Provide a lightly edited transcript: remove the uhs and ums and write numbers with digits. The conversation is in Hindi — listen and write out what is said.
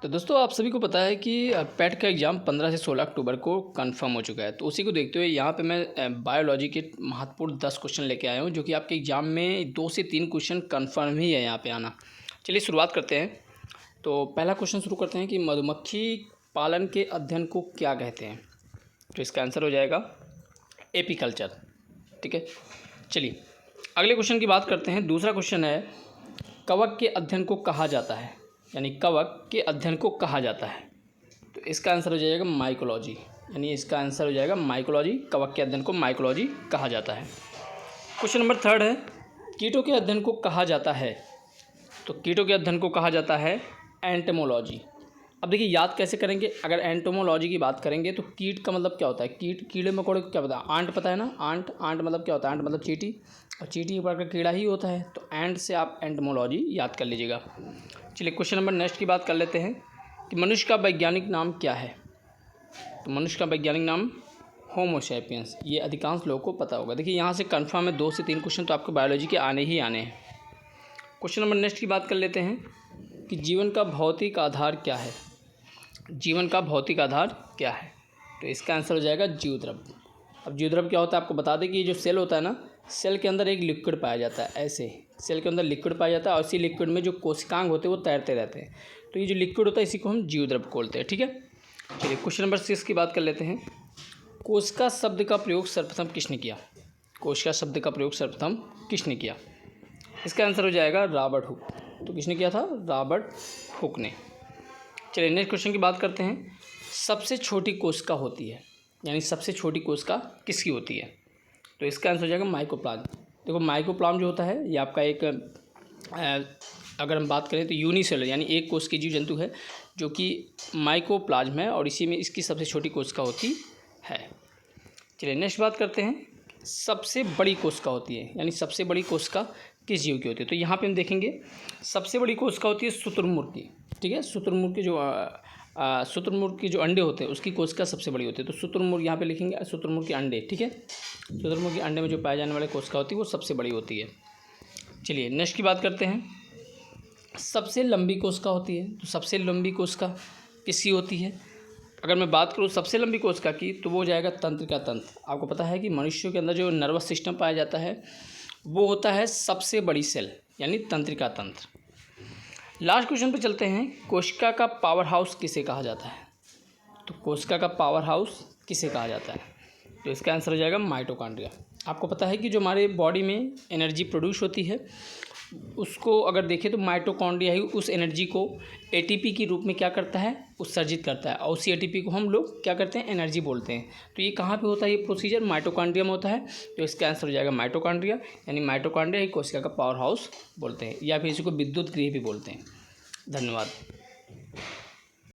तो दोस्तों आप सभी को पता है कि पेट का एग्ज़ाम 15 से 16 अक्टूबर को कंफर्म हो चुका है। तो उसी को देखते हुए यहाँ पे मैं बायोलॉजी के महत्वपूर्ण 10 क्वेश्चन लेके आया हूँ, जो कि आपके एग्ज़ाम में 2 से 3 क्वेश्चन कंफर्म ही है यहाँ पे आना। चलिए शुरुआत करते हैं। तो पहला क्वेश्चन शुरू करते हैं कि मधुमक्खी पालन के अध्ययन को क्या कहते हैं। तो इसका आंसर हो जाएगा एपीकल्चर। ठीक है, चलिए अगले क्वेश्चन की बात करते हैं। दूसरा क्वेश्चन है, कवक के अध्ययन को कहा जाता है, यानी कवक के अध्ययन को कहा जाता है। तो इसका आंसर हो जाएगा माइकोलॉजी, यानी इसका आंसर हो जाएगा माइकोलॉजी। कवक के अध्ययन को माइकोलॉजी कहा जाता है। क्वेश्चन नंबर 3 है, कीटों के अध्ययन को कहा जाता है। तो कीटों के अध्ययन को कहा जाता है एंटोमोलॉजी। अब देखिए याद कैसे करेंगे। अगर एंटोमोलॉजी की बात करेंगे तो कीट का मतलब क्या होता है, कीड़े मकोड़े को क्या पता है, आंट पता है ना। आंट मतलब क्या होता है, आंट मतलब चींटी, और चींटी एक प्रकार का कीड़ा ही होता है। तो एंट से आप एंटोमोलॉजी याद कर लीजिएगा। चलिए क्वेश्चन नंबर नेक्स्ट की बात कर लेते हैं कि मनुष्य का वैज्ञानिक नाम क्या है। तो मनुष्य का वैज्ञानिक नाम होमो सैपियंस। ये अधिकांश लोगों को पता होगा। देखिए यहाँ से कन्फर्म है 2 से 3 क्वेश्चन तो आपको बायोलॉजी के आने ही आने हैं। क्वेश्चन नंबर नेक्स्ट की बात कर लेते हैं कि जीवन का भौतिक आधार क्या है। जीवन का भौतिक आधार क्या है। तो इसका आंसर हो जाएगा जीवद्रव। अब जीवद्रव क्या होता है आपको बता दें कि ये जो सेल होता है ना, सेल के अंदर एक लिक्विड पाया जाता है। ऐसे सेल के अंदर लिक्विड पाया जाता है और इसी लिक्विड में जो कोशिकांग होते हैं वो तैरते रहते हैं। तो ये जो लिक्विड होता है इसी को हम जीवद्रव बोलते हैं। ठीक है, चलिए क्वेश्चन नंबर 6 की बात कर लेते हैं। कोशिका शब्द का प्रयोग सर्वप्रथम किसने किया। कोशिका शब्द का प्रयोग सर्वप्रथम किसने किया। इसका आंसर हो जाएगा रॉबर्ट हुक। तो किसने किया था, रॉबर्ट हुक ने। चलिए नेक्स्ट क्वेश्चन की बात करते हैं। सबसे छोटी कोशिका होती है, यानी सबसे छोटी कोशिका किसकी होती है। तो इसका आंसर हो जाएगा माइकोप्लाज्म। देखो माइकोप्लाज्म जो होता है ये आपका एक अगर हम बात करें तो यूनिसेलर यानी एक कोश की जीव जंतु है जो कि माइकोप्लाज्म है, और इसी में इसकी सबसे छोटी कोशिका होती है। चलिए नेक्स्ट बात करते हैं, सबसे बड़ी कोशिका होती है, यानी सबसे बड़ी कोशिका किस जीव की होती है। तो यहाँ पे हम देखेंगे सबसे बड़ी कोशिका होती है शुतुरमुर्ग की। ठीक है, शुतुरमुर्ग की जो अंडे होते हैं उसकी कोशिका सबसे बड़ी होती है। तो शुतुरमुर्ग यहाँ पे लिखेंगे, शुतुरमुर्ग के अंडे। ठीक है, शुतुरमुर्ग के अंडे में जो पाए जाने वाली कोशिका होती है वो सबसे बड़ी होती है। चलिए नेक्स्ट की बात करते हैं, सबसे लंबी कोशिका होती है। तो सबसे लंबी कोशिका किसकी होती है। अगर मैं बात करूँ सबसे लंबी कोशिका की तो वो हो जाएगा तंत्रिका तंत्र। आपको पता है कि मनुष्यों के अंदर जो नर्वस सिस्टम पाया जाता है वो होता है सबसे बड़ी सेल, यानी तंत्रिका तंत्र। लास्ट क्वेश्चन पे चलते हैं, कोशिका का पावर हाउस किसे कहा जाता है। तो कोशिका का पावर हाउस किसे कहा जाता है। तो इसका आंसर हो जाएगा माइटोकॉन्ड्रिया। आपको पता है कि जो हमारे बॉडी में एनर्जी प्रोड्यूस होती है उसको अगर देखें तो माइटोकॉन्ड्रिया ही उस एनर्जी को एटीपी के रूप में क्या करता है, उत्सर्जित करता है, और उसी एटीपी को हम लोग क्या करते हैं, एनर्जी बोलते हैं। तो ये कहाँ पे होता है, ये प्रोसीजर माइटोकॉन्ड्रिया में होता है। तो इसका आंसर हो जाएगा माइटोकॉन्ड्रिया, यानी माइटोकॉन्ड्रिया ही कोशिका का पावर हाउस बोलते हैं, या फिर इसी को विद्युत गृह भी बोलते हैं। धन्यवाद।